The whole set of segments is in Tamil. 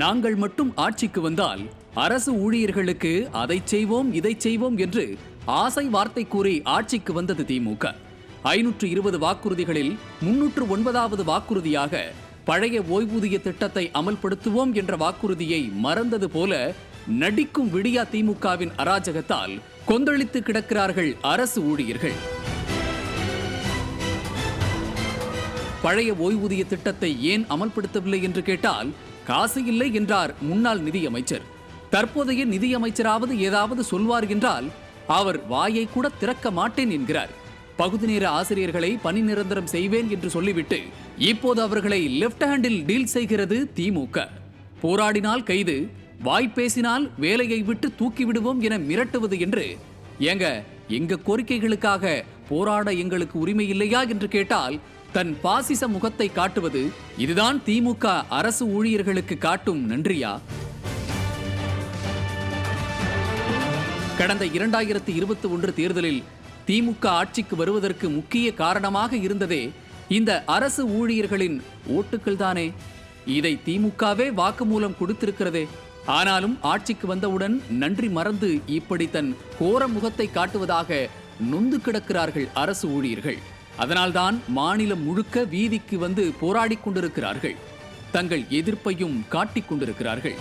நாங்கள் மட்டும் ஆட்சிக்கு வந்தால் அரசு ஊழியர்களுக்கு அதை செய்வோம் இதை செய்வோம் என்று ஆசை வார்த்தை கூறி ஆட்சிக்கு வந்தது திமுக. 520 வாக்குறுதிகளில் 309வது வாக்குறுதியாக பழைய ஓய்வூதிய திட்டத்தை அமல்படுத்துவோம் என்ற வாக்குறுதியை மறந்தது போல நடிக்கும் விடியா திமுகவின் அராஜகத்தால் கொந்தளித்து கிடக்கிறார்கள் அரசு ஊழியர்கள். பழைய ஓய்வூதிய திட்டத்தை ஏன் அமல்படுத்தவில்லை என்று கேட்டால் காசு இல்லை என்றார் முன்னாள் நிதியமைச்சர். தற்போதைய நிதியமைச்சராவது ஏதாவது சொல்வார் என்றால் அவர் வாயை கூட திறக்க மாட்டேன் என்கிறார். பகுதி நேர ஆசிரியர்களை பணி நிரந்தரம் செய்வேன் என்று சொல்லிவிட்டு இப்போது அவர்களை லெப்ட் ஹேண்டில் டீல் செய்கிறது திமுக. போராடினால் கைது, வாய் பேசினால் வேலையை விட்டு தூக்கி விடுவோம் என மிரட்டுவது என்று. எங்க கோரிக்கைகளுக்காக போராட எங்களுக்கு உரிமை இல்லையா என்று கேட்டால் தன் பாசிச முகத்தை காட்டுவது இதுதான் திமுக அரசு ஊழியர்களுக்கு காட்டும் நன்றியா? கடந்த 2021 தேர்தலில் திமுக ஆட்சிக்கு வருவதற்கு முக்கிய காரணமாக இருந்ததே இந்த அரசு ஊழியர்களின் ஓட்டுக்கள் தானே. இதை திமுகவே வாக்குமூலம் கொடுத்திருக்கிறதே. ஆனாலும் ஆட்சிக்கு வந்தவுடன் நன்றி மறந்து இப்படி தன் கோர முகத்தை காட்டுவதாக நொந்து கிடக்கிறார்கள் அரசு ஊழியர்கள். அதனால்தான் மாநிலம் முழுக்க வீதிக்கு வந்து போராடி கொண்டிருக்கிறார்கள். தங்கள் எதிர்ப்பையும் காட்டிக் கொண்டிருக்கிறார்கள்.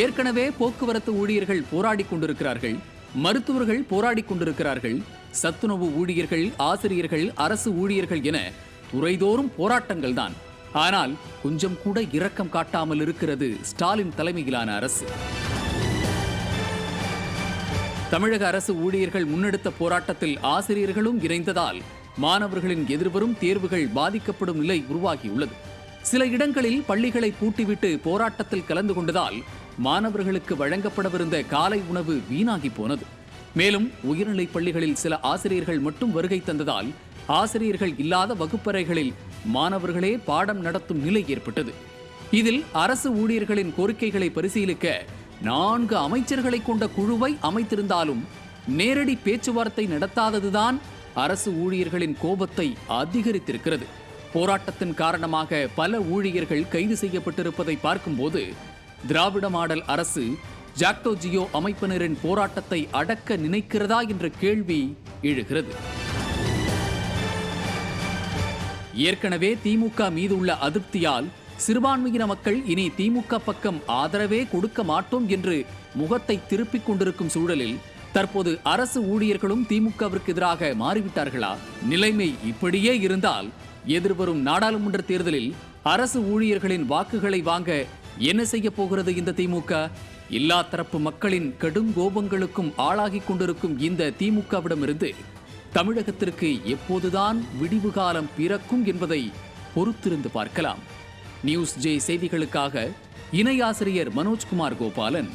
ஏற்கனவே போக்குவரத்து ஊழியர்கள் போராடி கொண்டிருக்கிறார்கள், மருத்துவர்கள் போராடி கொண்டிருக்கிறார்கள், சத்துணவு ஊழியர்கள், ஆசிரியர்கள், அரசு ஊழியர்கள் என துறைதோறும் போராட்டங்கள் தான். ஆனால் கொஞ்சம் கூட இரக்கம் காட்டாமல் இருக்கிறது ஸ்டாலின் தலைமையிலான அரசு. தமிழக அரசு ஊழியர்கள் முன்னெடுத்த போராட்டத்தில் ஆசிரியர்களும் இணைந்ததால் மாணவர்களின் எதிர்வரும் தேர்வுகள் பாதிக்கப்படும் நிலை உருவாகியுள்ளது. சில இடங்களில் பள்ளிகளை பூட்டிவிட்டு போராட்டத்தில் கலந்து கொண்டதால் மாணவர்களுக்கு வழங்கப்படவிருந்த காலை உணவு வீணாகி போனது. மேலும் உயர்நிலைப் பள்ளிகளில் சில ஆசிரியர்கள் மட்டும் வருகை தந்ததால் ஆசிரியர்கள் இல்லாத வகுப்பறைகளில் மாணவர்களே பாடம் நடத்தும் நிலை ஏற்பட்டது. இதில் அரசு ஊழியர்களின் கோரிக்கைகளை பரிசீலிக்க 4 அமைச்சர்களை கொண்ட குழுவை அமைத்திருந்தாலும் நேரடி பேச்சுவார்த்தை நடத்தாததுதான் அரசு ஊழியர்களின் கோபத்தை அதிகரித்திருக்கிறது. போராட்டத்தின் காரணமாக பல ஊழியர்கள் கைது செய்யப்பட்டிருப்பதை பார்க்கும்போது திராவிட மாடல் அரசு ஜாக்டோ ஜியோ அமைப்பினரின் போராட்டத்தை அடக்க நினைக்கிறதா என்ற கேள்வி எழுகிறது. ஏற்கனவே திமுக மீது உள்ள அதிருப்தியால் சிறுபான்மையின மக்கள் இனி திமுக பக்கம் ஆதரவே கொடுக்க மாட்டோம் என்று முகத்தை திருப்பிக் கொண்டிருக்கும் சூழலில் தற்போது அரசு ஊழியர்களும் திமுகவிற்கு எதிராக மாறிவிட்டார்களா? நிலைமை இப்படியே இருந்தால் எதிர்வரும் நாடாளுமன்ற தேர்தலில் அரசு ஊழியர்களின் வாக்குகளை வாங்க என்ன செய்ய போகிறது இந்த திமுக? எல்லா தரப்பு மக்களின் கடும் கோபங்களுக்கும் ஆளாகி கொண்டிருக்கும் இந்த திமுகவிடமிருந்து தமிழகத்திற்கு எப்போதுதான் விடிவு காலம் பிறக்கும் என்பதை பொறுத்திருந்து பார்க்கலாம். நியூஸ் ஜே செய்திகளுக்காக இணை ஆசிரியர் மனோஜ்குமார் கோபாலன்.